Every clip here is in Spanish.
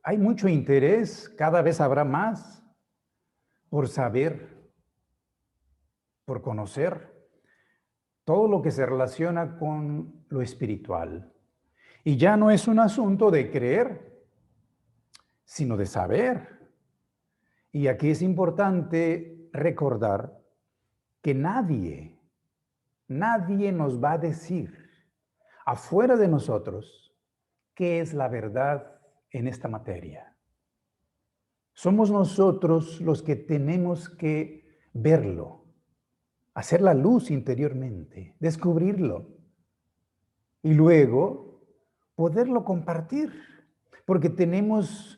hay mucho interés, cada vez habrá más por saber, por conocer todo lo que se relaciona con lo espiritual. Y ya no es un asunto de creer, sino de saber. Y aquí es importante recordar que nadie nos va a decir afuera de nosotros qué es la verdad en esta materia. Somos nosotros los que tenemos que verlo, hacer la luz interiormente, descubrirlo y luego poderlo compartir, porque tenemos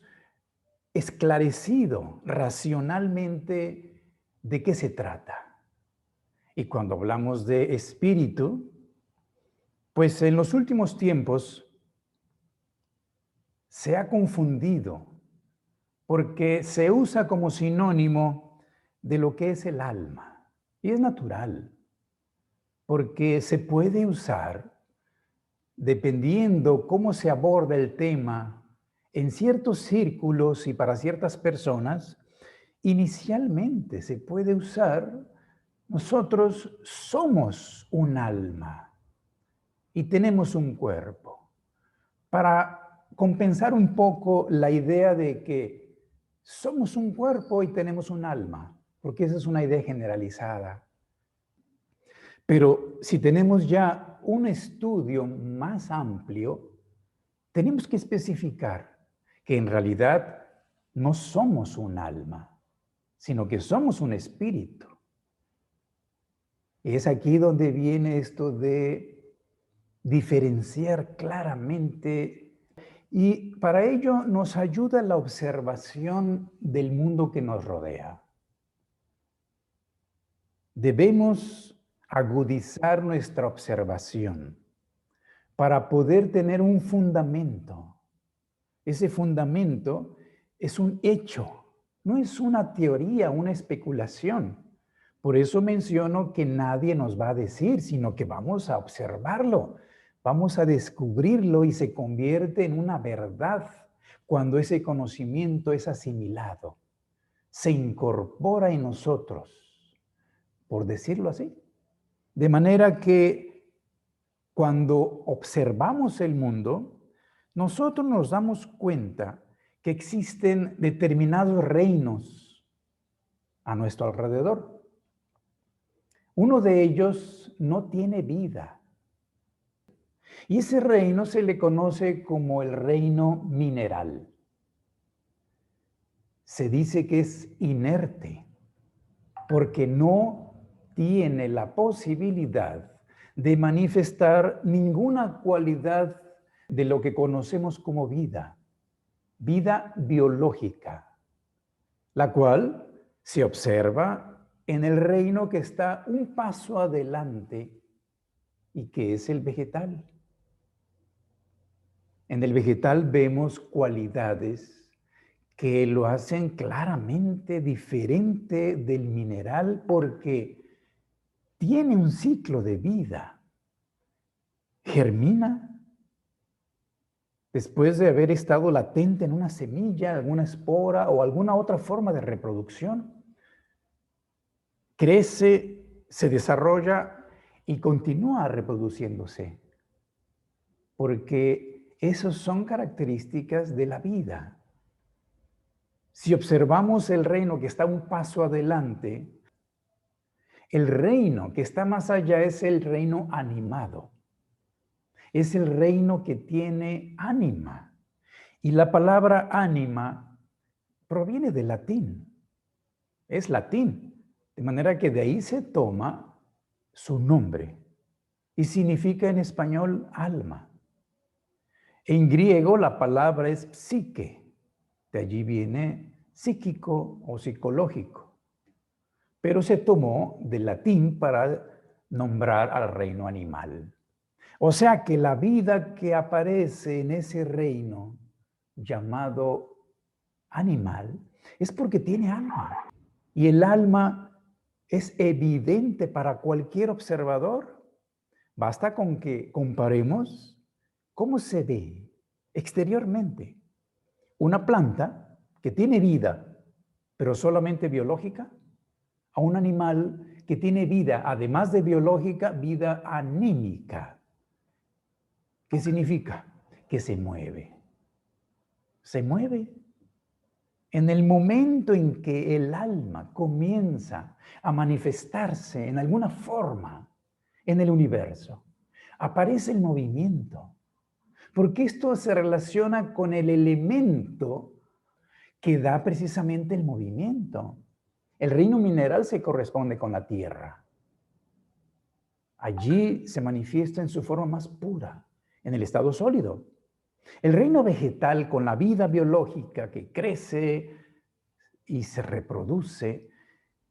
esclarecido racionalmente de qué se trata. Y cuando hablamos de espíritu, pues en los últimos tiempos se ha confundido porque se usa como sinónimo de lo que es el alma. Y es natural, porque se puede usar dependiendo cómo se aborda el tema en ciertos círculos y para ciertas personas. Inicialmente se puede usar, nosotros somos un alma y tenemos un cuerpo, para compensar un poco la idea de que somos un cuerpo y tenemos un alma, porque esa es una idea generalizada. Pero si tenemos ya un estudio más amplio, tenemos que especificar que en realidad no somos un alma, sino que somos un espíritu. Y es aquí donde viene esto de diferenciar claramente, y para ello nos ayuda la observación del mundo que nos rodea. Debemos agudizar nuestra observación para poder tener un fundamento. Ese fundamento es un hecho, no es una teoría, una especulación. Por eso menciono que nadie nos va a decir, sino que vamos a observarlo, vamos a descubrirlo y se convierte en una verdad cuando ese conocimiento es asimilado, se incorpora en nosotros, por decirlo así. De manera que cuando observamos el mundo, nosotros nos damos cuenta que existen determinados reinos a nuestro alrededor. Uno de ellos no tiene vida. Y ese reino se le conoce como el reino mineral. Se dice que es inerte porque no tiene la posibilidad de manifestar ninguna cualidad de lo que conocemos como vida, vida biológica, la cual se observa en el reino que está un paso adelante y que es el vegetal. En el vegetal vemos cualidades que lo hacen claramente diferente del mineral porque tiene un ciclo de vida. Germina después de haber estado latente en una semilla, alguna espora o alguna otra forma de reproducción. Crece, se desarrolla y continúa reproduciéndose, porque esas son características de la vida. Si observamos el reino que está un paso adelante, el reino que está más allá es el reino animado. Es el reino que tiene ánima. Y la palabra ánima proviene del latín. Es latín. De manera que de ahí se toma su nombre. Y significa en español alma. En griego la palabra es psique. De allí viene psíquico o psicológico. Pero se tomó del latín para nombrar al reino animal. O sea que la vida que aparece en ese reino llamado animal es porque tiene alma. Y el alma es evidente para cualquier observador. Basta con que comparemos cómo se ve exteriormente una planta que tiene vida, pero solamente biológica, a un animal que tiene vida, además de biológica, vida anímica. ¿Qué significa? Que se mueve. Se mueve. En el momento en que el alma comienza a manifestarse en alguna forma en el universo, aparece el movimiento. Porque esto se relaciona con el elemento que da precisamente el movimiento. El reino mineral se corresponde con la tierra. Allí se manifiesta en su forma más pura, en el estado sólido. El reino vegetal, con la vida biológica que crece y se reproduce,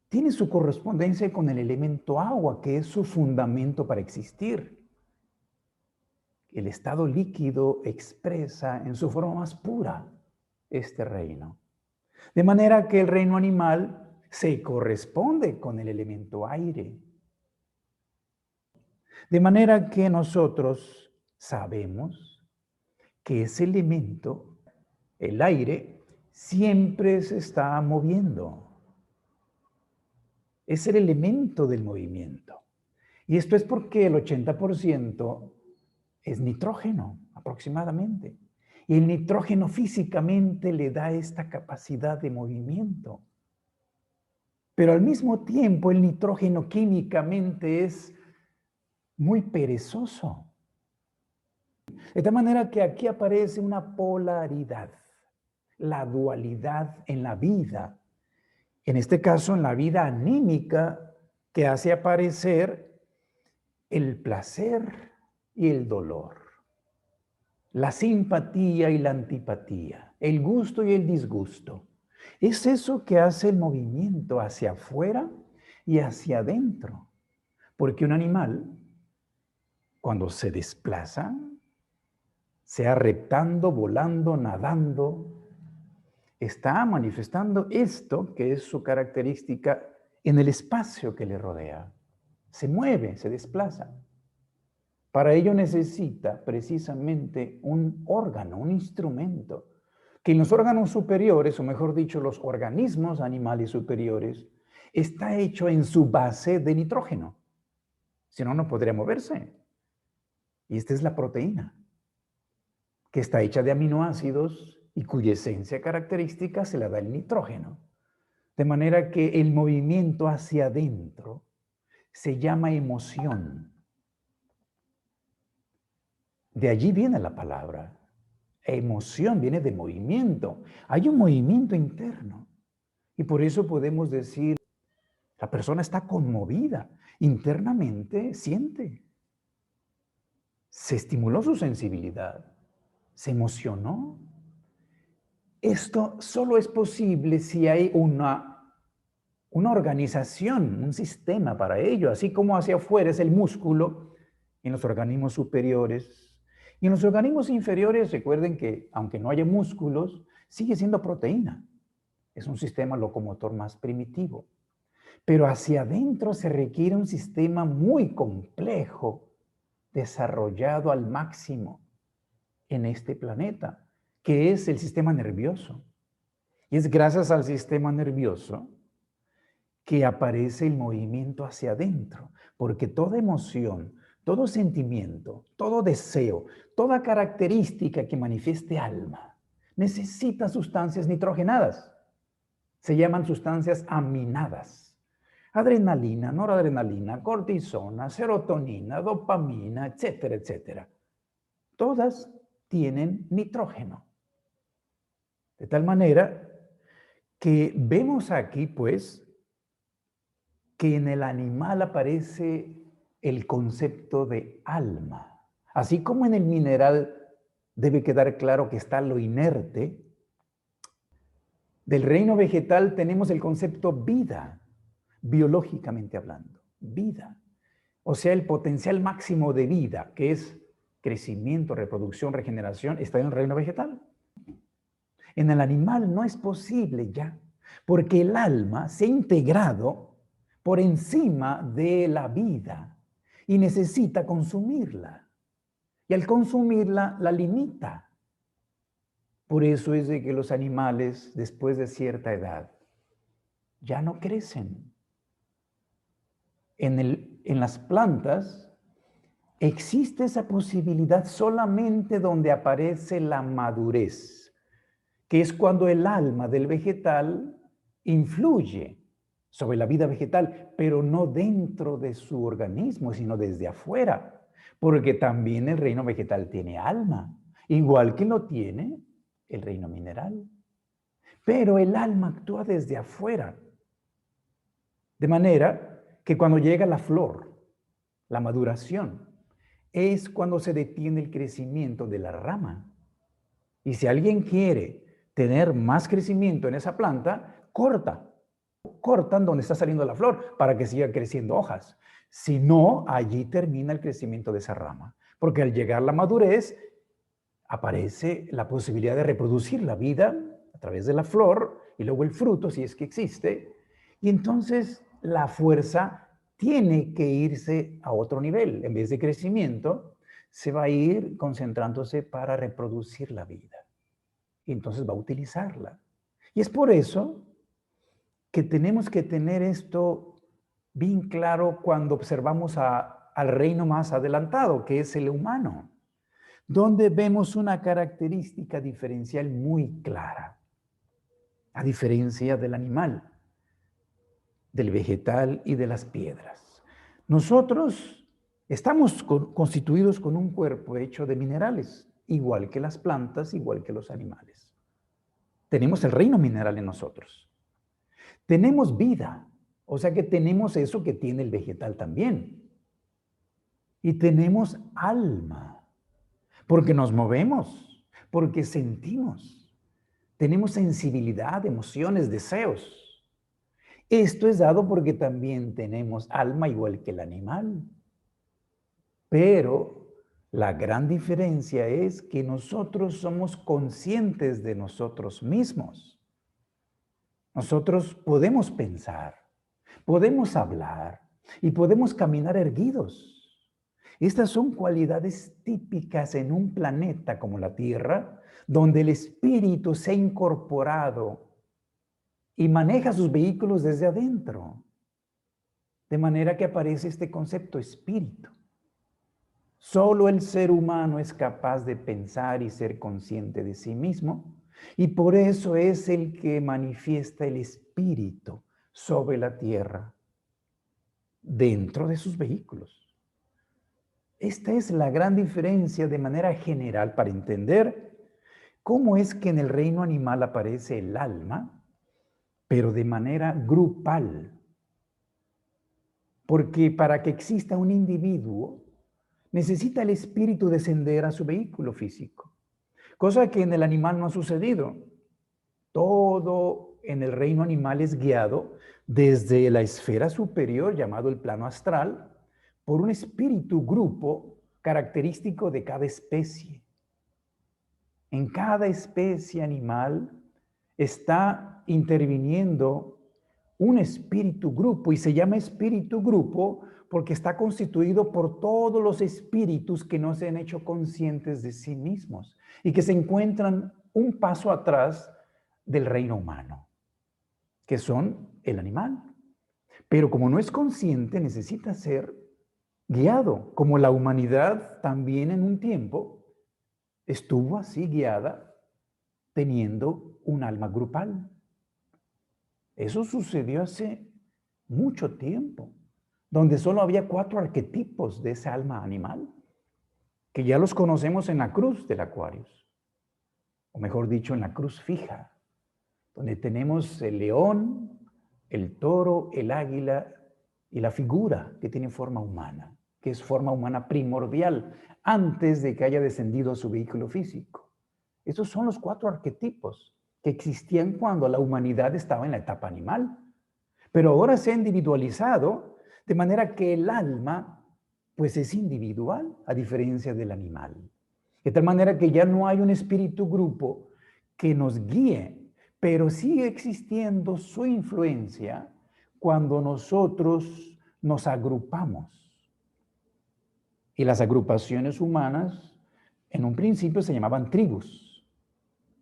tiene su correspondencia con el elemento agua, que es su fundamento para existir. El estado líquido expresa en su forma más pura este reino. De manera que el reino animal se corresponde con el elemento aire. De manera que nosotros sabemos que ese elemento, el aire, siempre se está moviendo. Es el elemento del movimiento. Y esto es porque el 80% es nitrógeno, aproximadamente. Y el nitrógeno físicamente le da esta capacidad de movimiento. Pero al mismo tiempo el nitrógeno químicamente es muy perezoso. De tal manera que aquí aparece una polaridad, la dualidad en la vida. En este caso, en la vida anímica, que hace aparecer el placer y el dolor, la simpatía y la antipatía, el gusto y el disgusto. Es eso que hace el movimiento hacia afuera y hacia adentro. Porque un animal, cuando se desplaza, sea reptando, volando, nadando, está manifestando esto que es su característica en el espacio que le rodea. Se mueve, se desplaza. Para ello necesita precisamente un órgano, un instrumento, que en los órganos superiores, o mejor dicho, los organismos animales superiores, está hecho en su base de nitrógeno. Si no, no podría moverse. Y esta es la proteína, que está hecha de aminoácidos y cuya esencia característica se la da el nitrógeno. De manera que el movimiento hacia adentro se llama emoción. De allí viene la palabra. Emoción viene de movimiento. Hay un movimiento interno. Y por eso podemos decir, la persona está conmovida. Internamente siente. Se estimuló su sensibilidad. Se emocionó. Esto solo es posible si hay una organización, un sistema para ello. Así como hacia afuera es el músculo, en los organismos superiores. Y en los organismos inferiores, recuerden que aunque no haya músculos, sigue siendo proteína. Es un sistema locomotor más primitivo. Pero hacia adentro se requiere un sistema muy complejo, desarrollado al máximo en este planeta, que es el sistema nervioso. Y es gracias al sistema nervioso que aparece el movimiento hacia adentro, porque toda emoción, todo sentimiento, todo deseo, toda característica que manifieste alma, necesita sustancias nitrogenadas. Se llaman sustancias aminadas. Adrenalina, noradrenalina, cortisona, serotonina, dopamina, etcétera, etcétera. Todas tienen nitrógeno. De tal manera que vemos aquí, pues, que en el animal aparece el concepto de alma. Así como en el mineral debe quedar claro que está lo inerte, del reino vegetal tenemos el concepto vida, biológicamente hablando, vida. O sea, el potencial máximo de vida, que es crecimiento, reproducción, regeneración, está en el reino vegetal. En el animal no es posible ya, porque el alma se ha integrado por encima de la vida y necesita consumirla. Y al consumirla, la limita. Por eso es de que los animales, después de cierta edad, ya no crecen. En las plantas existe esa posibilidad solamente donde aparece la madurez, que es cuando el alma del vegetal influye sobre la vida vegetal, pero no dentro de su organismo, sino desde afuera, porque también el reino vegetal tiene alma, igual que lo tiene el reino mineral. Pero el alma actúa desde afuera, de manera que cuando llega la flor, la maduración, es cuando se detiene el crecimiento de la rama. Y si alguien quiere tener más crecimiento en esa planta, cortan donde está saliendo la flor para que siga creciendo hojas. Si no, allí termina el crecimiento de esa rama. Porque al llegar la madurez, aparece la posibilidad de reproducir la vida a través de la flor y luego el fruto, si es que existe. Y entonces la fuerza tiene que irse a otro nivel. En vez de crecimiento, se va a ir concentrándose para reproducir la vida. Y entonces va a utilizarla. Y es por eso que tenemos que tener esto bien claro cuando observamos al reino más adelantado, que es el humano, donde vemos una característica diferencial muy clara, a diferencia del animal, del vegetal y de las piedras. Nosotros estamos constituidos con un cuerpo hecho de minerales, igual que las plantas, igual que los animales. Tenemos el reino mineral en nosotros. Tenemos vida, o sea que tenemos eso que tiene el vegetal también. Y tenemos alma, porque nos movemos, porque sentimos. Tenemos sensibilidad, emociones, deseos. Esto es dado porque también tenemos alma igual que el animal. Pero la gran diferencia es que nosotros somos conscientes de nosotros mismos. Nosotros podemos pensar, podemos hablar y podemos caminar erguidos. Estas son cualidades típicas en un planeta como la Tierra, donde el espíritu se ha incorporado y maneja sus vehículos desde adentro. De manera que aparece este concepto espíritu. Solo el ser humano es capaz de pensar y ser consciente de sí mismo, y por eso es el que manifiesta el espíritu sobre la tierra, dentro de sus vehículos. Esta es la gran diferencia de manera general para entender cómo es que en el reino animal aparece el alma, pero de manera grupal. Porque para que exista un individuo, necesita el espíritu descender a su vehículo físico, cosa que en el animal no ha sucedido. Todo en el reino animal es guiado desde la esfera superior, llamado el plano astral, por un espíritu grupo característico de cada especie. En cada especie animal está interviniendo un espíritu grupo, y se llama espíritu grupo porque está constituido por todos los espíritus que no se han hecho conscientes de sí mismos y que se encuentran un paso atrás del reino humano, que son el animal. Pero como no es consciente, necesita ser guiado, como la humanidad también en un tiempo estuvo así guiada, teniendo un alma grupal. Eso sucedió hace mucho tiempo, donde solo había 4 arquetipos de esa alma animal, que ya los conocemos en la cruz del Aquarius, o mejor dicho, en la cruz fija, donde tenemos el león, el toro, el águila y la figura que tiene forma humana, que es forma humana primordial, antes de que haya descendido a su vehículo físico. Esos son los 4 arquetipos que existían cuando la humanidad estaba en la etapa animal. Pero ahora se ha individualizado, de manera que el alma, pues es individual, a diferencia del animal. De tal manera que ya no hay un espíritu grupo que nos guíe, pero sigue existiendo su influencia cuando nosotros nos agrupamos. Y las agrupaciones humanas, en un principio se llamaban tribus.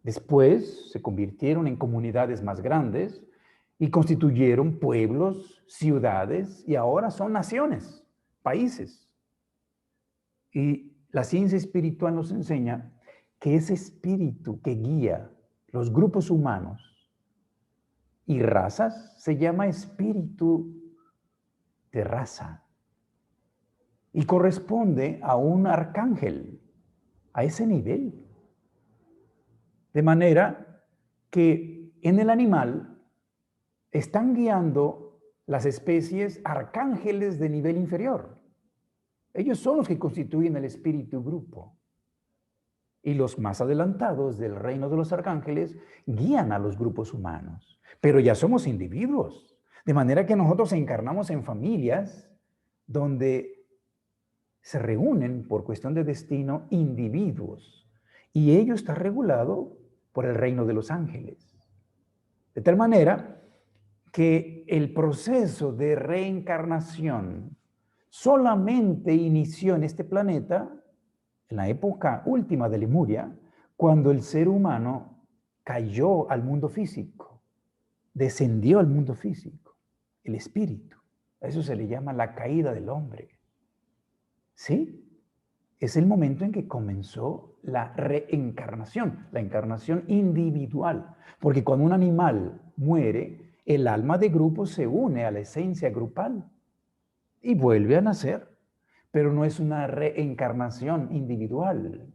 Después se convirtieron en comunidades más grandes y constituyeron pueblos, ciudades, y ahora son naciones, países. Y la ciencia espiritual nos enseña que ese espíritu que guía los grupos humanos y razas se llama espíritu de raza y corresponde a un arcángel, a ese nivel. De manera que en el animal están guiando las especies arcángeles de nivel inferior. Ellos son los que constituyen el espíritu grupo. Y los más adelantados del reino de los arcángeles guían a los grupos humanos. Pero ya somos individuos. De manera que nosotros encarnamos en familias donde se reúnen por cuestión de destino individuos. Y ello está regulado por el reino de los ángeles. De tal manera que el proceso de reencarnación solamente inició en este planeta en la época última de Lemuria, cuando el ser humano cayó al mundo físico, descendió al mundo físico, el espíritu. A eso se le llama la caída del hombre. ¿Sí? Es el momento en que comenzó la reencarnación, la encarnación individual. Porque cuando un animal muere, el alma de grupo se une a la esencia grupal y vuelve a nacer. Pero no es una reencarnación individual.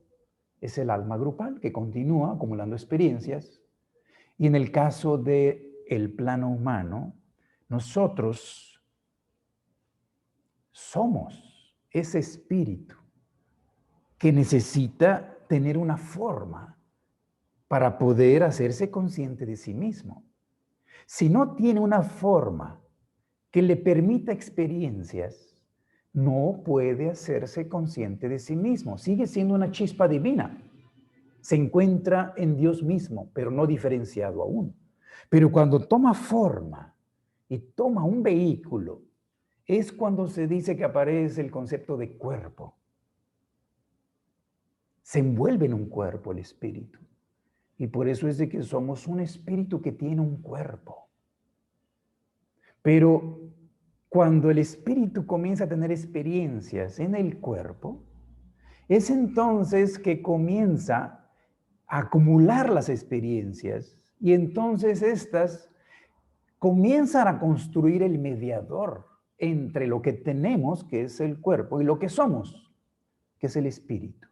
Es el alma grupal que continúa acumulando experiencias. Y en el caso del plano humano, nosotros somos ese espíritu que necesita tener una forma para poder hacerse consciente de sí mismo. Si no tiene una forma que le permita experiencias, no puede hacerse consciente de sí mismo. Sigue siendo una chispa divina. Se encuentra en Dios mismo, pero no diferenciado aún. Pero cuando toma forma y toma un vehículo, es cuando se dice que aparece el concepto de cuerpo. Se envuelve en un cuerpo el espíritu. Y por eso es de que somos un espíritu que tiene un cuerpo. Pero cuando el espíritu comienza a tener experiencias en el cuerpo, es entonces que comienza a acumular las experiencias y entonces estas comienzan a construir el mediador entre lo que tenemos, que es el cuerpo, y lo que somos, que es el espíritu.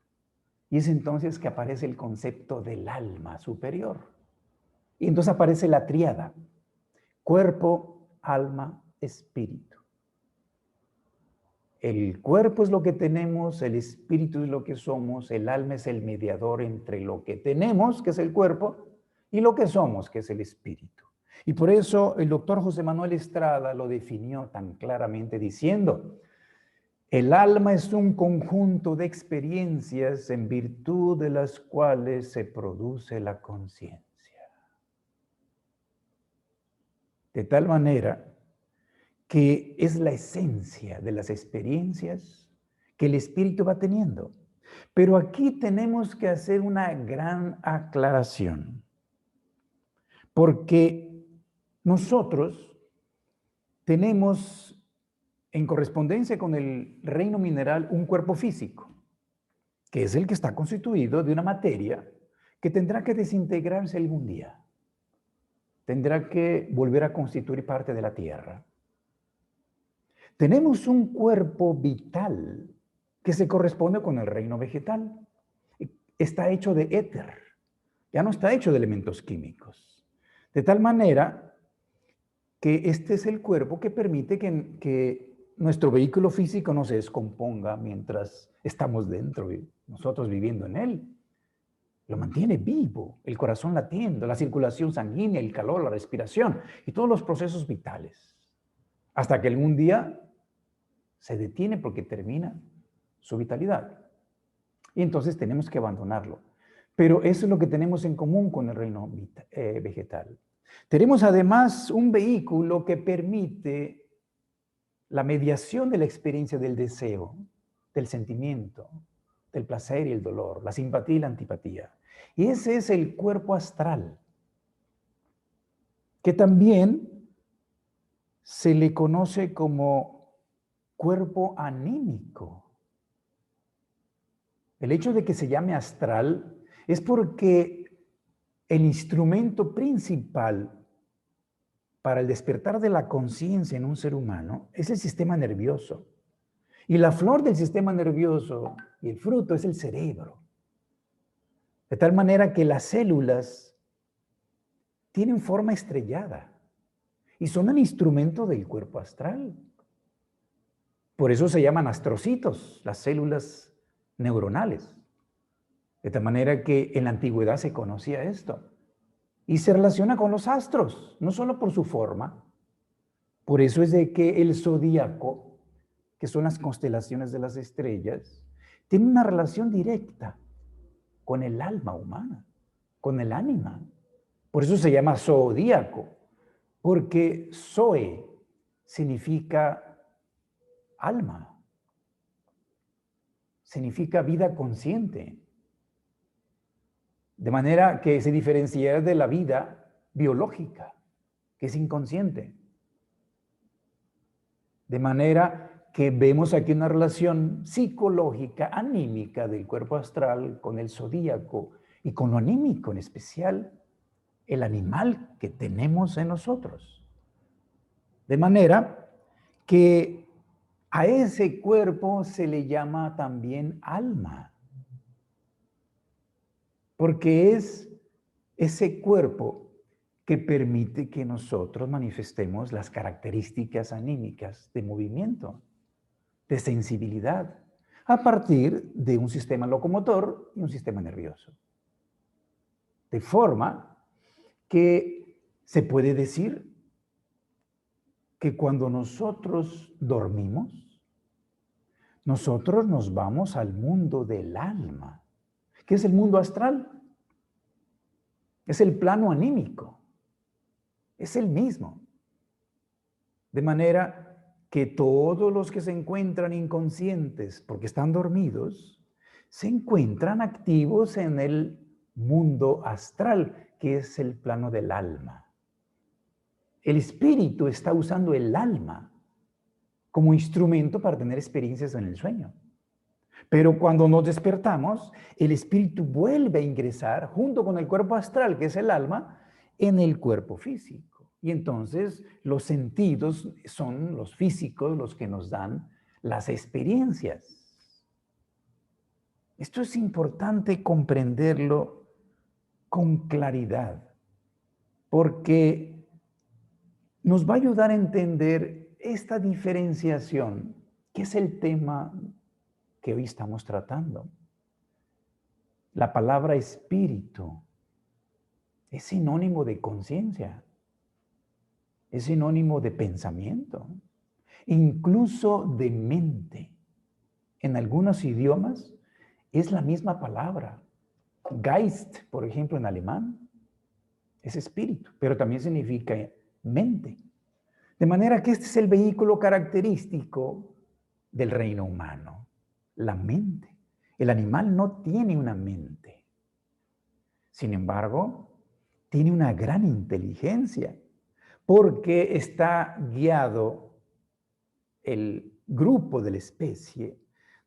Y es entonces que aparece el concepto del alma superior. Y entonces aparece la tríada: cuerpo, alma, espíritu. El cuerpo es lo que tenemos, el espíritu es lo que somos, el alma es el mediador entre lo que tenemos, que es el cuerpo, y lo que somos, que es el espíritu. Y por eso el doctor José Manuel Estrada lo definió tan claramente diciendo: el alma es un conjunto de experiencias en virtud de las cuales se produce la conciencia. De tal manera que es la esencia de las experiencias que el espíritu va teniendo. Pero aquí tenemos que hacer una gran aclaración, porque nosotros tenemos, en correspondencia con el reino mineral, un cuerpo físico, que es el que está constituido de una materia que tendrá que desintegrarse algún día. Tendrá que volver a constituir parte de la tierra. Tenemos un cuerpo vital que se corresponde con el reino vegetal. Está hecho de éter, ya no está hecho de elementos químicos. De tal manera que este es el cuerpo que permite que nuestro vehículo físico no se descomponga mientras estamos dentro, nosotros viviendo en él. Lo mantiene vivo, el corazón latiendo, la circulación sanguínea, el calor, la respiración y todos los procesos vitales. Hasta que algún día se detiene porque termina su vitalidad. Y entonces tenemos que abandonarlo. Pero eso es lo que tenemos en común con el reino vegetal. Tenemos además un vehículo que permite la mediación de la experiencia del deseo, del sentimiento, del placer y el dolor, la simpatía y la antipatía. Y ese es el cuerpo astral, que también se le conoce como cuerpo anímico. El hecho de que se llame astral es porque el instrumento principal para el despertar de la conciencia en un ser humano es el sistema nervioso. Y la flor del sistema nervioso y el fruto es el cerebro. De tal manera que las células tienen forma estrellada y son el instrumento del cuerpo astral. Por eso se llaman astrocitos, las células neuronales. De tal manera que en la antigüedad se conocía esto. Y se relaciona con los astros, no solo por su forma. Por eso es de que el zodíaco, que son las constelaciones de las estrellas, tiene una relación directa con el alma humana, con el ánima. Por eso se llama zodíaco, porque zoe significa alma, significa vida consciente. De manera que se diferencia de la vida biológica, que es inconsciente. De manera que vemos aquí una relación psicológica, anímica del cuerpo astral con el zodíaco y con lo anímico, en especial el animal que tenemos en nosotros. De manera que a ese cuerpo se le llama también alma, porque es ese cuerpo que permite que nosotros manifestemos las características anímicas de movimiento, de sensibilidad, a partir de un sistema locomotor y un sistema nervioso. De forma que se puede decir que cuando nosotros dormimos, nosotros nos vamos al mundo del alma, que es el mundo astral. Es el plano anímico. Es el mismo. De manera que todos los que se encuentran inconscientes porque están dormidos, se encuentran activos en el mundo astral, que es el plano del alma. El espíritu está usando el alma como instrumento para tener experiencias en el sueño. Pero cuando nos despertamos, el espíritu vuelve a ingresar junto con el cuerpo astral, que es el alma, en el cuerpo físico. Y entonces los sentidos son los físicos los que nos dan las experiencias. Esto es importante comprenderlo con claridad, porque nos va a ayudar a entender esta diferenciación, que es el tema que hoy estamos tratando. La palabra espíritu es sinónimo de conciencia, es sinónimo de pensamiento, incluso de mente. En algunos idiomas es la misma palabra. Geist, por ejemplo, en alemán, es espíritu, pero también significa mente. De manera que este es el vehículo característico del reino humano, la mente. El animal no tiene una mente. Sin embargo, tiene una gran inteligencia, porque está guiado el grupo de la especie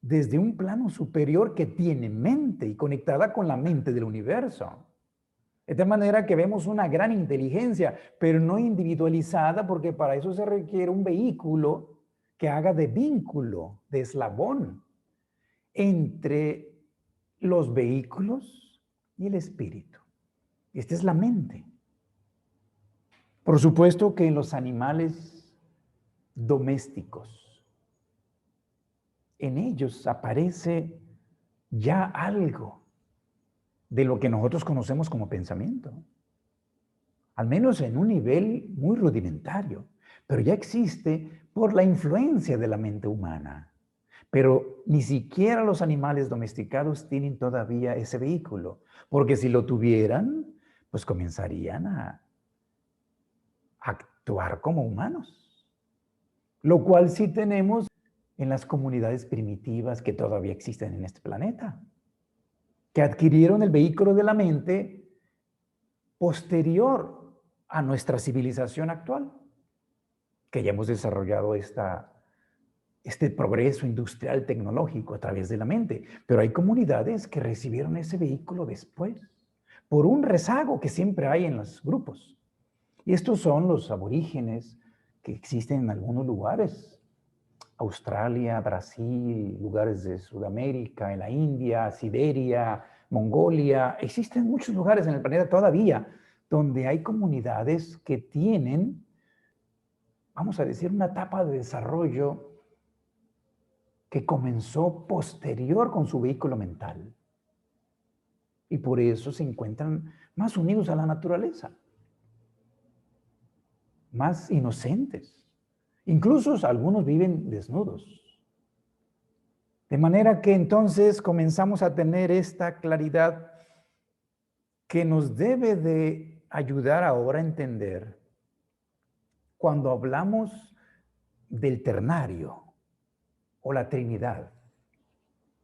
desde un plano superior que tiene mente y conectada con la mente del universo. De tal manera que vemos una gran inteligencia, pero no individualizada, porque para eso se requiere un vehículo que haga de vínculo, de eslabón, entre los vehículos y el espíritu. Esta es la mente. Por supuesto que en los animales domésticos, en ellos aparece ya algo de lo que nosotros conocemos como pensamiento, al menos en un nivel muy rudimentario, pero ya existe por la influencia de la mente humana. Pero ni siquiera los animales domesticados tienen todavía ese vehículo, porque si lo tuvieran, pues comenzarían a actuar como humanos, lo cual sí tenemos en las comunidades primitivas que todavía existen en este planeta. que adquirieron el vehículo de la mente posterior a nuestra civilización actual, que ya hemos desarrollado este progreso industrial tecnológico a través de la mente. Pero hay comunidades que recibieron ese vehículo después, por un rezago que siempre hay en los grupos. Y estos son los aborígenes que existen en algunos lugares. Australia, Brasil, lugares de Sudamérica, en la India, Siberia, Mongolia. Existen muchos lugares en el planeta todavía donde hay comunidades que tienen, vamos a decir, una etapa de desarrollo que comenzó posterior con su vehículo mental. Y por eso se encuentran más unidos a la naturaleza, más inocentes. Incluso algunos viven desnudos. De manera que entonces comenzamos a tener esta claridad que nos debe de ayudar ahora a entender cuando hablamos del ternario o la Trinidad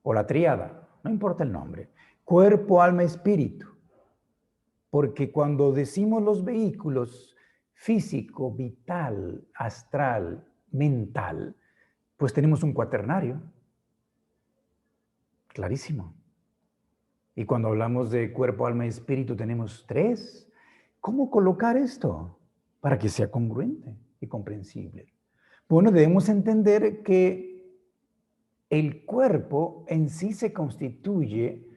o la tríada, no importa el nombre, cuerpo, alma, espíritu. Porque cuando decimos los vehículos físico, vital, astral, mental, pues tenemos un cuaternario. Clarísimo. Y cuando hablamos de cuerpo, alma y espíritu tenemos 3. ¿Cómo colocar esto para que sea congruente y comprensible? Bueno, debemos entender que el cuerpo en sí se constituye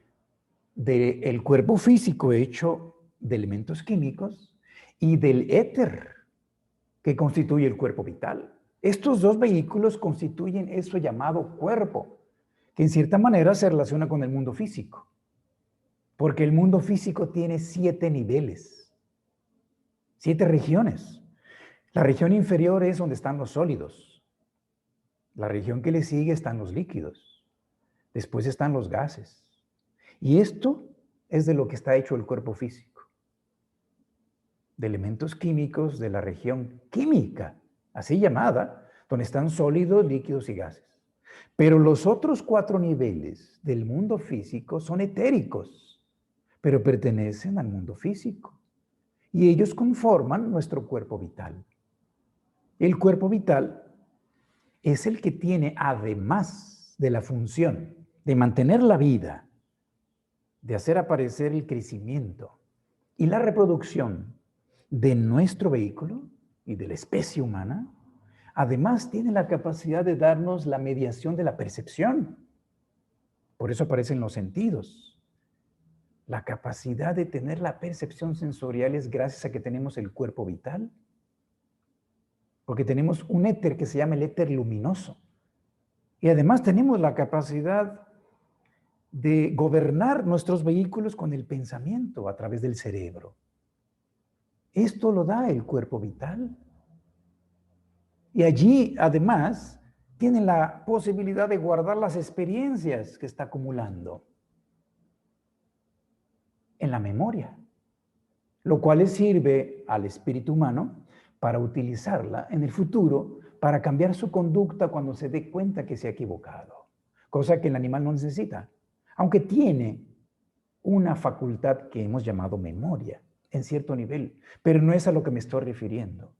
del cuerpo físico hecho de elementos químicos y del éter que constituye el cuerpo vital. Estos 2 vehículos constituyen eso llamado cuerpo, que en cierta manera se relaciona con el mundo físico. Porque el mundo físico tiene 7 niveles, 7 regiones. La región inferior es donde están los sólidos. La región que le sigue están los líquidos. Después están los gases. Y esto es de lo que está hecho el cuerpo físico. De elementos químicos de la región química, así llamada, donde están sólidos, líquidos y gases. Pero los otros 4 niveles del mundo físico son etéricos, pero pertenecen al mundo físico. Y ellos conforman nuestro cuerpo vital. El cuerpo vital es el que tiene, además de la función de mantener la vida, de hacer aparecer el crecimiento y la reproducción de nuestro vehículo y de la especie humana, además tiene la capacidad de darnos la mediación de la percepción. Por eso aparecen los sentidos. La capacidad de tener la percepción sensorial es gracias a que tenemos el cuerpo vital. Porque tenemos un éter que se llama el éter luminoso. Y además tenemos la capacidad de gobernar nuestros vehículos con el pensamiento a través del cerebro. Esto lo da el cuerpo vital. Y allí, además, tiene la posibilidad de guardar las experiencias que está acumulando en la memoria, lo cual le sirve al espíritu humano para utilizarla en el futuro para cambiar su conducta cuando se dé cuenta que se ha equivocado, cosa que el animal no necesita, aunque tiene una facultad que hemos llamado memoria en cierto nivel, pero no es a lo que me estoy refiriendo.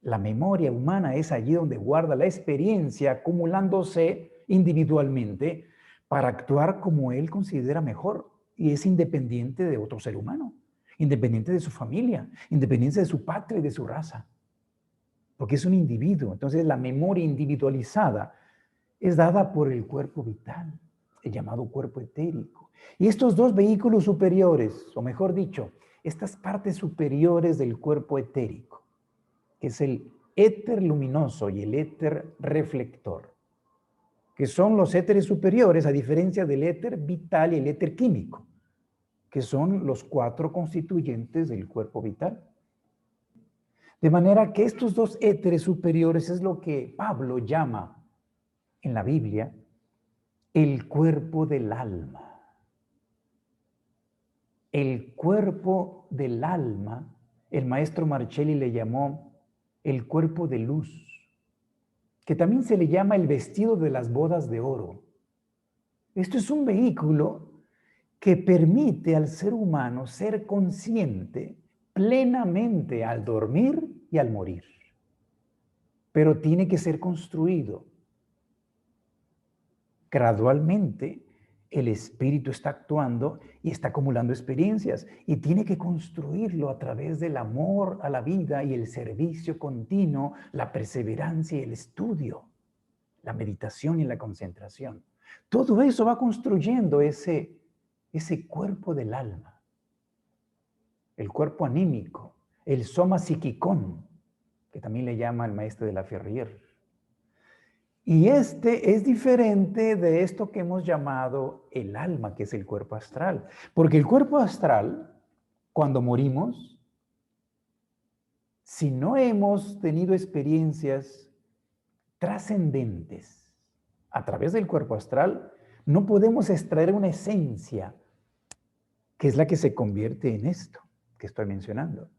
La memoria humana es allí donde guarda la experiencia acumulándose individualmente para actuar como él considera mejor y es independiente de otro ser humano, independiente de su familia, independiente de su patria y de su raza, porque es un individuo. Entonces la memoria individualizada es dada por el cuerpo vital, el llamado cuerpo etérico. Y estos 2 vehículos superiores, o mejor dicho, estas partes superiores del cuerpo etérico, que es el éter luminoso y el éter reflector, que son los éteres superiores a diferencia del éter vital y el éter químico, que son los 4 constituyentes del cuerpo vital. De manera que estos 2 éteres superiores es lo que Pablo llama en la Biblia el cuerpo del alma. El cuerpo del alma, el maestro Marcelli le llamó el cuerpo de luz, que también se le llama el vestido de las bodas de oro. Esto es un vehículo que permite al ser humano ser consciente plenamente al dormir y al morir. Pero tiene que ser construido. Gradualmente, el espíritu está actuando y está acumulando experiencias y tiene que construirlo a través del amor a la vida y el servicio continuo, la perseverancia y el estudio, la meditación y la concentración. Todo eso va construyendo ese cuerpo del alma, el cuerpo anímico, el soma psiquicón, que también le llama el maestro de la Ferrier. Y este es diferente de esto que hemos llamado el alma, que es el cuerpo astral. Porque el cuerpo astral, cuando morimos, si no hemos tenido experiencias trascendentes a través del cuerpo astral, no podemos extraer una esencia que es la que se convierte en esto que estoy mencionando.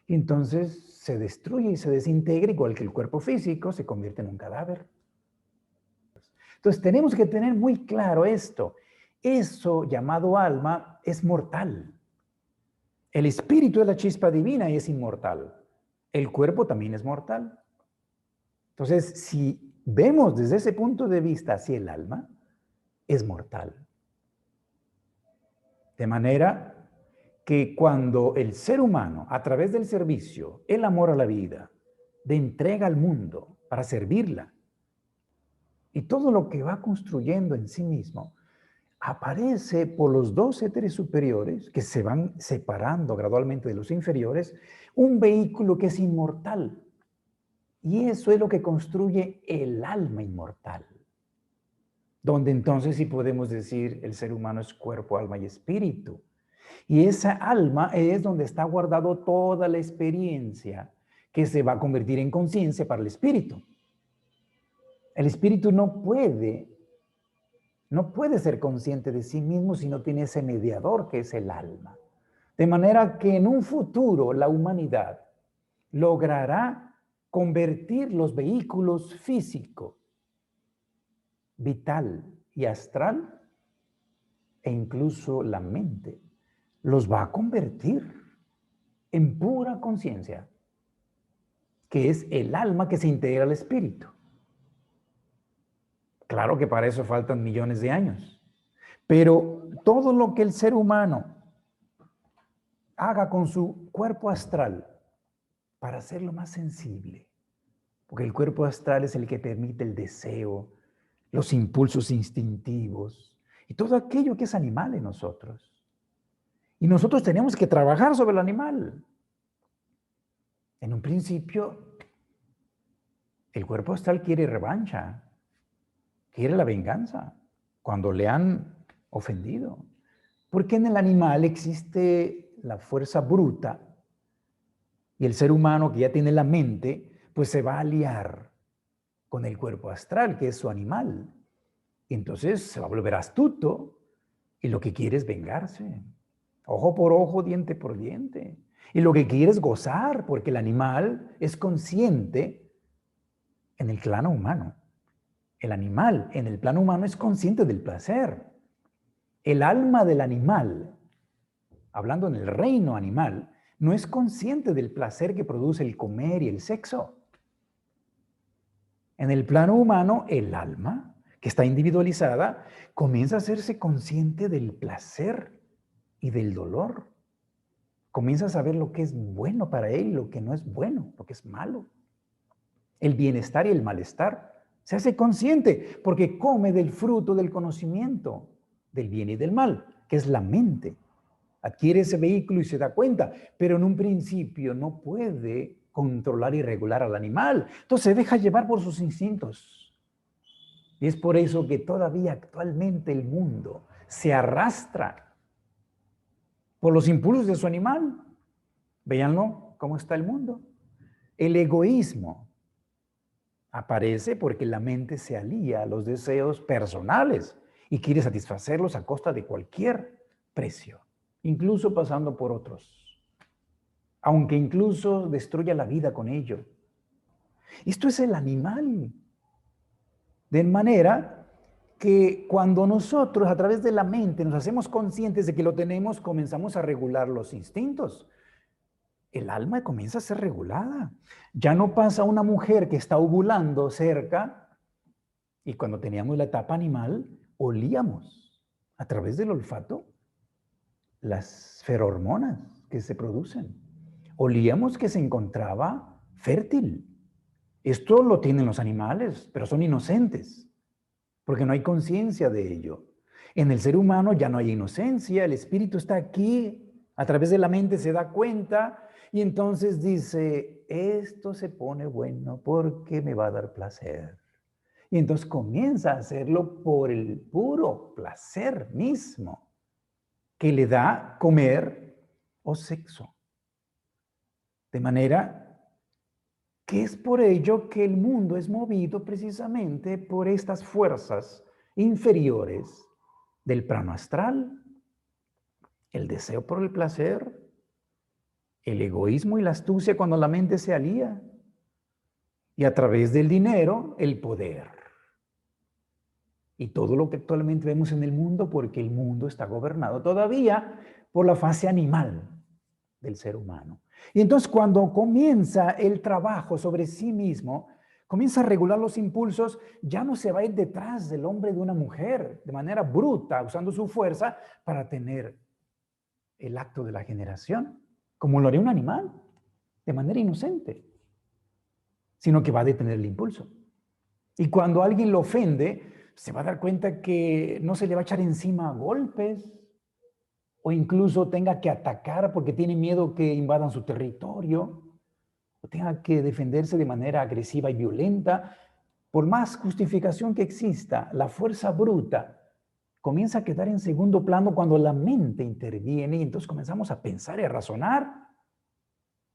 Y entonces se destruye y se desintegra, igual que el cuerpo físico, se convierte en un cadáver. Entonces tenemos que tener muy claro esto. Eso llamado alma es mortal. El espíritu es la chispa divina y es inmortal. El cuerpo también es mortal. Entonces, si vemos desde ese punto de vista hacia el alma, es mortal. De manera que cuando el ser humano, a través del servicio, el amor a la vida, de entrega al mundo para servirla, y todo lo que va construyendo en sí mismo, aparece por los dos éteres superiores, que se van separando gradualmente de los inferiores, un vehículo que es inmortal. Y eso es lo que construye el alma inmortal. Donde entonces sí podemos decir el ser humano es cuerpo, alma y espíritu. Y esa alma es donde está guardado toda la experiencia que se va a convertir en conciencia para el espíritu. El espíritu no puede ser consciente de sí mismo si no tiene ese mediador que es el alma. De manera que en un futuro la humanidad logrará convertir los vehículos físico, vital y astral, e incluso la mente, los va a convertir en pura conciencia, que es el alma que se integra al espíritu. Claro que para eso faltan millones de años, pero todo lo que el ser humano haga con su cuerpo astral para hacerlo más sensible, porque el cuerpo astral es el que permite el deseo, los impulsos instintivos y todo aquello que es animal en nosotros. Y nosotros tenemos que trabajar sobre el animal. En un principio, el cuerpo astral quiere revancha, quiere la venganza cuando le han ofendido. Porque en el animal existe la fuerza bruta y el ser humano que ya tiene la mente, pues se va a aliar con el cuerpo astral, que es su animal. Y entonces se va a volver astuto y lo que quiere es vengarse. Ojo por ojo, diente por diente. Y lo que quiere es gozar, porque el animal es consciente en el plano humano. El animal en el plano humano es consciente del placer. El alma del animal, hablando en el reino animal, no es consciente del placer que produce el comer y el sexo. En el plano humano, el alma, que está individualizada, comienza a hacerse consciente del placer y del dolor. Comienza a saber lo que es bueno para él y lo que no es bueno, lo que es malo. El bienestar y el malestar. Se hace consciente porque come del fruto del conocimiento del bien y del mal, que es la mente. Adquiere ese vehículo y se da cuenta, pero en un principio no puede controlar y regular al animal. Entonces se deja llevar por sus instintos. Y es por eso que todavía actualmente el mundo se arrastra por los impulsos de su animal. Véanlo cómo está el mundo. El egoísmo aparece porque la mente se alía a los deseos personales y quiere satisfacerlos a costa de cualquier precio, incluso pasando por otros, aunque incluso destruya la vida con ello. Esto es el animal. De manera que cuando nosotros a través de la mente nos hacemos conscientes de que lo tenemos, comenzamos a regular los instintos. El alma comienza a ser regulada. Ya no pasa una mujer que está ovulando cerca y cuando teníamos la etapa animal, olíamos a través del olfato las ferormonas que se producen. Olíamos que se encontraba fértil. Esto lo tienen los animales, pero son inocentes, porque no hay conciencia de ello. En el ser humano ya no hay inocencia, el espíritu está aquí, a través de la mente se da cuenta y entonces dice, esto se pone bueno porque me va a dar placer. Y entonces comienza a hacerlo por el puro placer mismo que le da comer o sexo. De manera que es por ello que el mundo es movido precisamente por estas fuerzas inferiores del plano astral, el deseo por el placer, el egoísmo y la astucia cuando la mente se alía, y a través del dinero, el poder. Y todo lo que actualmente vemos en el mundo, porque el mundo está gobernado todavía por la fase animal del ser humano. Y entonces cuando comienza el trabajo sobre sí mismo, comienza a regular los impulsos, ya no se va a ir detrás del hombre de una mujer de manera bruta, usando su fuerza para tener el acto de la generación, como lo haría un animal, de manera inocente, sino que va a detener el impulso. Y cuando alguien lo ofende, se va a dar cuenta que no se le va a echar encima a golpes, o incluso tenga que atacar porque tiene miedo que invadan su territorio, o tenga que defenderse de manera agresiva y violenta. Por más justificación que exista, la fuerza bruta comienza a quedar en segundo plano cuando la mente interviene y entonces comenzamos a pensar y a razonar.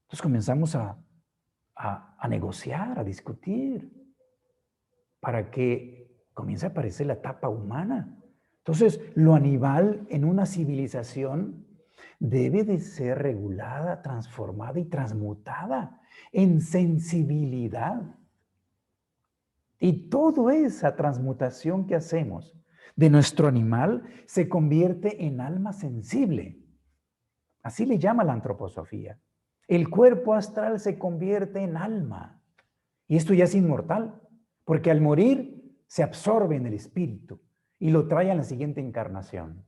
Entonces comenzamos a negociar, a discutir, para que comience a aparecer la etapa humana. Entonces, lo animal en una civilización debe de ser regulada, transformada y transmutada en sensibilidad. Y toda esa transmutación que hacemos de nuestro animal se convierte en alma sensible. Así le llama la antroposofía. El cuerpo astral se convierte en alma. Y esto ya es inmortal, porque al morir se absorbe en el espíritu y lo trae a la siguiente encarnación.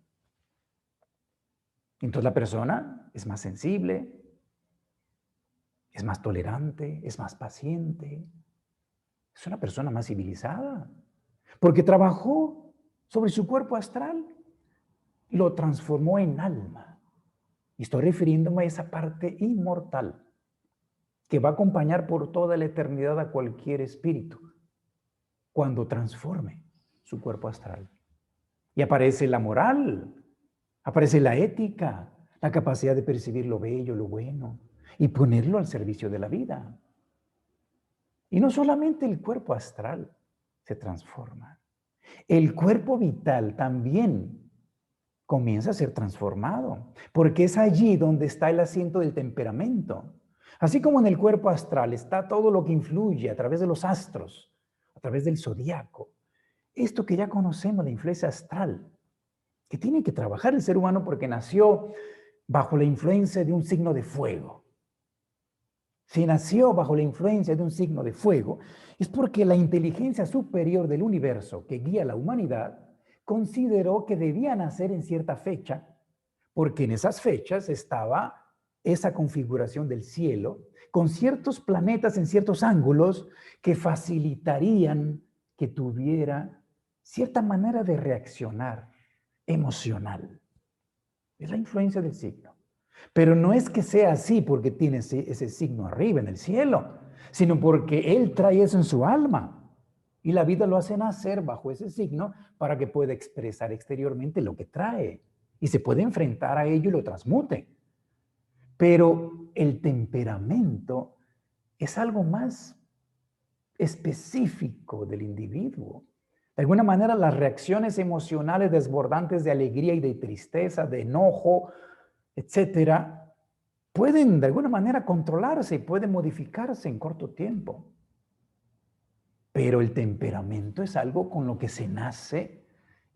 Entonces la persona es más sensible, es más tolerante, es más paciente, es una persona más civilizada, porque trabajó sobre su cuerpo astral, lo transformó en alma. Y estoy refiriéndome a esa parte inmortal que va a acompañar por toda la eternidad a cualquier espíritu cuando transforme su cuerpo astral. Y aparece la moral, aparece la ética, la capacidad de percibir lo bello, lo bueno, y ponerlo al servicio de la vida. Y no solamente el cuerpo astral se transforma, el cuerpo vital también comienza a ser transformado, porque es allí donde está el asiento del temperamento. Así como en el cuerpo astral está todo lo que influye a través de los astros, a través del zodiaco. Esto que ya conocemos, la influencia astral, que tiene que trabajar el ser humano porque nació bajo la influencia de un signo de fuego. Si nació bajo la influencia de un signo de fuego, es porque la inteligencia superior del universo que guía a la humanidad consideró que debía nacer en cierta fecha, porque en esas fechas estaba esa configuración del cielo, con ciertos planetas en ciertos ángulos que facilitarían que tuviera cierta manera de reaccionar emocional. Es la influencia del signo. Pero no es que sea así porque tiene ese signo arriba en el cielo, sino porque él trae eso en su alma. Y la vida lo hace nacer bajo ese signo para que pueda expresar exteriormente lo que trae. Y se puede enfrentar a ello y lo transmute. Pero el temperamento es algo más específico del individuo. De alguna manera, las reacciones emocionales desbordantes de alegría y de tristeza, de enojo, etcétera, pueden de alguna manera controlarse y pueden modificarse en corto tiempo. Pero el temperamento es algo con lo que se nace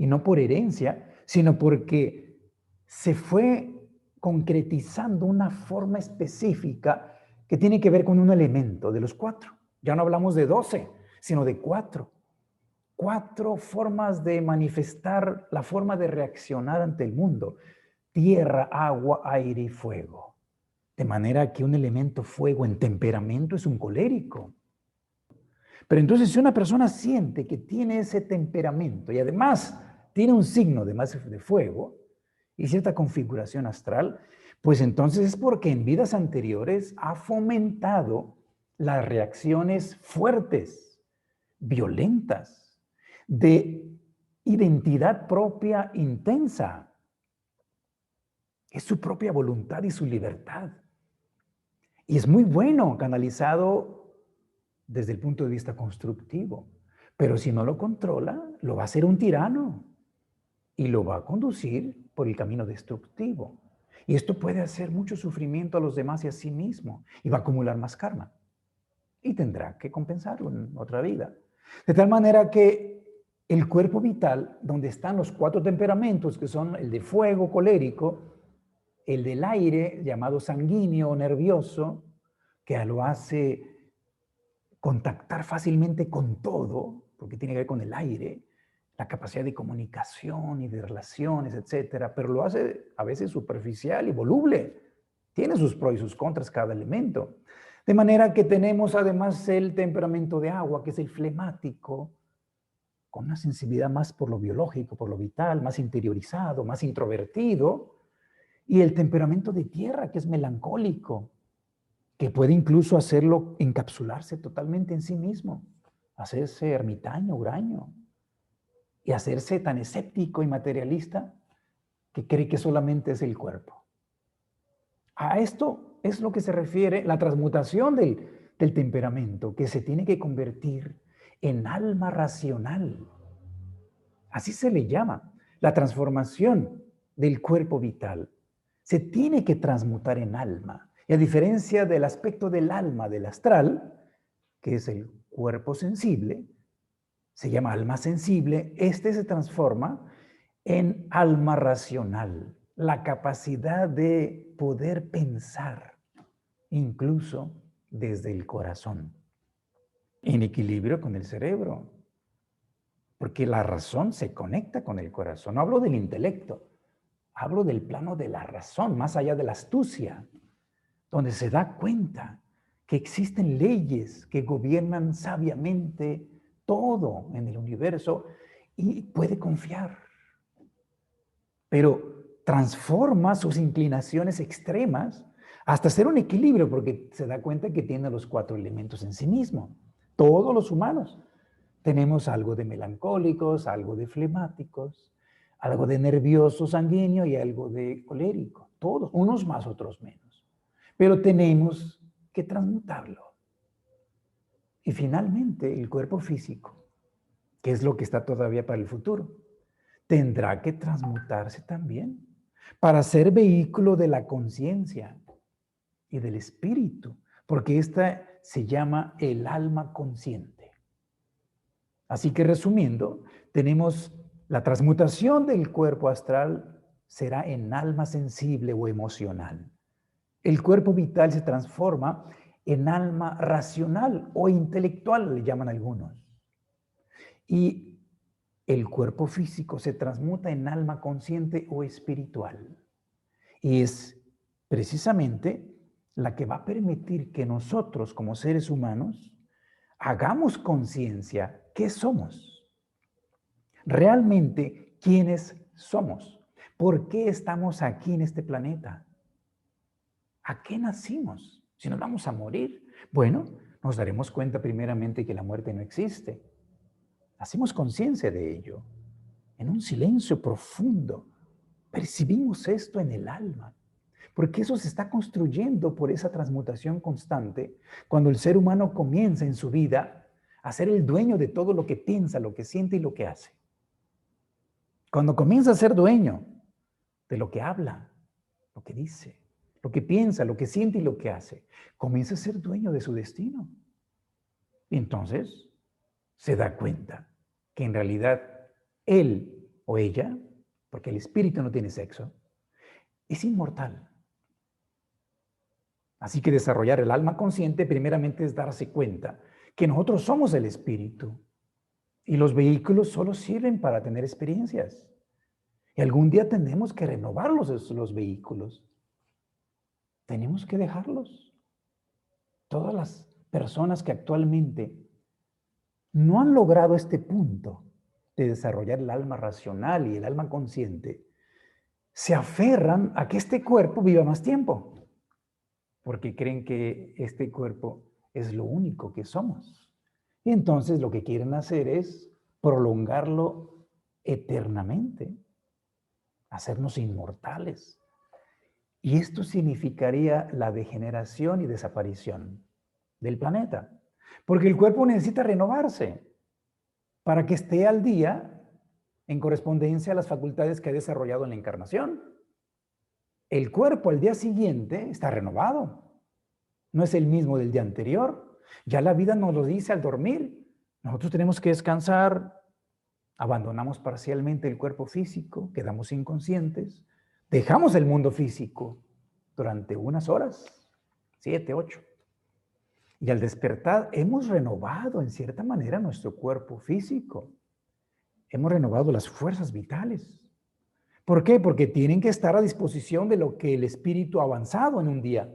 y no por herencia, sino porque se fue concretizando una forma específica que tiene que ver con un elemento de los 4. Ya no hablamos de 12, sino de 4. 4 formas de manifestar la forma de reaccionar ante el mundo: tierra, agua, aire y fuego. De manera que un elemento fuego en temperamento es un colérico. Pero entonces, si una persona siente que tiene ese temperamento y además tiene un signo de fuego y cierta configuración astral, pues entonces es porque en vidas anteriores ha fomentado las reacciones fuertes, violentas, de identidad propia intensa. Es su propia voluntad y su libertad. Y es muy bueno canalizado desde el punto de vista constructivo. Pero si no lo controla, lo va a hacer un tirano y lo va a conducir por el camino destructivo. Y esto puede hacer mucho sufrimiento a los demás y a sí mismo, y va a acumular más karma. Y tendrá que compensarlo en otra vida. De tal manera que el cuerpo vital, donde están los 4 temperamentos, que son el de fuego colérico, el del aire llamado sanguíneo o nervioso, que lo hace contactar fácilmente con todo, porque tiene que ver con el aire, la capacidad de comunicación y de relaciones, etcétera, pero lo hace a veces superficial y voluble. Tiene sus pros y sus contras cada elemento. De manera que tenemos además el temperamento de agua, que es el flemático, con una sensibilidad más por lo biológico, por lo vital, más interiorizado, más introvertido, y el temperamento de tierra, que es melancólico, que puede incluso hacerlo encapsularse totalmente en sí mismo, hacerse ermitaño, huraño, y hacerse tan escéptico y materialista que cree que solamente es el cuerpo. A esto es lo que se refiere la transmutación del temperamento, que se tiene que convertir en alma racional. Así se le llama, la transformación del cuerpo vital. Se tiene que transmutar en alma. Y a diferencia del aspecto del alma del astral, que es el cuerpo sensible, se llama alma sensible, este se transforma en alma racional, la capacidad de poder pensar, incluso desde el corazón, en equilibrio con el cerebro, porque la razón se conecta con el corazón. No hablo del intelecto, hablo del plano de la razón, más allá de la astucia, donde se da cuenta que existen leyes que gobiernan sabiamente todo en el universo y puede confiar. Pero transforma sus inclinaciones extremas hasta hacer un equilibrio, porque se da cuenta que tiene los 4 elementos en sí mismo. Todos los humanos tenemos algo de melancólicos, algo de flemáticos, algo de nervioso sanguíneo y algo de colérico. Todos, unos más, otros menos. Pero tenemos que transmutarlo. Y finalmente, el cuerpo físico, que es lo que está todavía para el futuro, tendrá que transmutarse también para ser vehículo de la conciencia y del espíritu, porque esta se llama el alma consciente. Así que resumiendo, tenemos la transmutación del cuerpo astral será en alma sensible o emocional. El cuerpo vital se transforma en alma racional o intelectual, le llaman algunos. Y el cuerpo físico se transmuta en alma consciente o espiritual. Y es precisamente la que va a permitir que nosotros, como seres humanos, hagamos conciencia qué somos. Realmente, ¿quiénes somos? ¿Por qué estamos aquí en este planeta? ¿A qué nacimos? Si nos vamos a morir, bueno, nos daremos cuenta primeramente que la muerte no existe. Hacemos conciencia de ello. En un silencio profundo, percibimos esto en el alma, porque eso se está construyendo por esa transmutación constante cuando el ser humano comienza en su vida a ser el dueño de todo lo que piensa, lo que siente y lo que hace. Cuando comienza a ser dueño de lo que habla, lo que dice, lo que piensa, lo que siente y lo que hace, comienza a ser dueño de su destino. Y entonces se da cuenta que en realidad él o ella, porque el espíritu no tiene sexo, es inmortal. Así que desarrollar el alma consciente primeramente es darse cuenta que nosotros somos el espíritu y los vehículos solo sirven para tener experiencias. Y algún día tenemos que renovar los vehículos. Tenemos que dejarlos. Todas las personas que actualmente no han logrado este punto de desarrollar el alma racional y el alma consciente, se aferran a que este cuerpo viva más tiempo, porque creen que este cuerpo es lo único que somos. Y entonces lo que quieren hacer es prolongarlo eternamente, hacernos inmortales. Y esto significaría la degeneración y desaparición del planeta, porque el cuerpo necesita renovarse para que esté al día en correspondencia a las facultades que ha desarrollado en la encarnación. El cuerpo al día siguiente está renovado, no es el mismo del día anterior. Ya la vida nos lo dice al dormir. Nosotros tenemos que descansar, abandonamos parcialmente el cuerpo físico, quedamos inconscientes, dejamos el mundo físico durante unas horas, 7, 8. Y al despertar hemos renovado en cierta manera nuestro cuerpo físico. Hemos renovado las fuerzas vitales. ¿Por qué? Porque tienen que estar a disposición de lo que el espíritu ha avanzado en un día.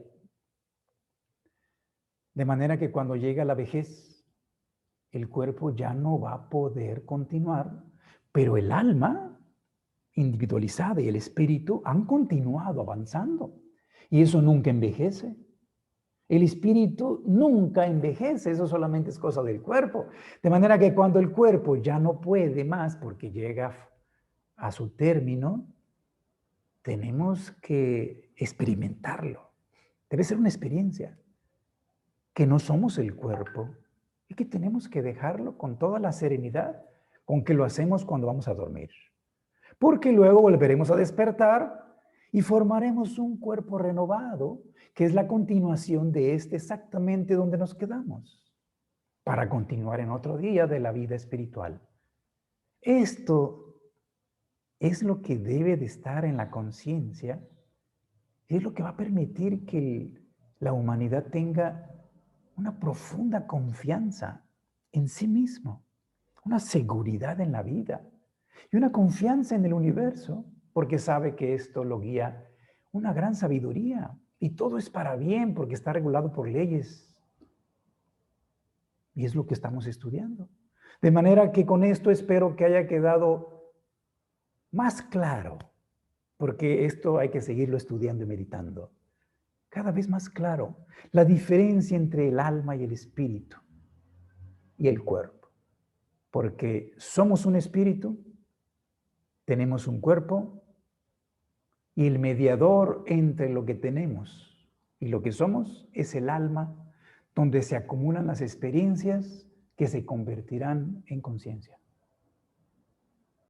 De manera que cuando llega la vejez, el cuerpo ya no va a poder continuar, pero el alma individualizada y el espíritu han continuado avanzando. Y eso nunca envejece. El espíritu nunca envejece, eso solamente es cosa del cuerpo. De manera que cuando el cuerpo ya no puede más porque llega a su término, tenemos que experimentarlo. Debe ser una experiencia, que no somos el cuerpo y que tenemos que dejarlo con toda la serenidad con que lo hacemos cuando vamos a dormir. Porque luego volveremos a despertar y formaremos un cuerpo renovado, que es la continuación de este exactamente donde nos quedamos, para continuar en otro día de la vida espiritual. Esto es lo que debe de estar en la conciencia, es lo que va a permitir que la humanidad tenga una profunda confianza en sí mismo, una seguridad en la vida y una confianza en el universo, porque sabe que esto lo guía una gran sabiduría y todo es para bien porque está regulado por leyes. Y es lo que estamos estudiando. De manera que con esto espero que haya quedado más claro, porque esto hay que seguirlo estudiando y meditando. Cada vez más claro la diferencia entre el alma y el espíritu y el cuerpo. Porque somos un espíritu, tenemos un cuerpo y el mediador entre lo que tenemos y lo que somos es el alma, donde se acumulan las experiencias que se convertirán en conciencia.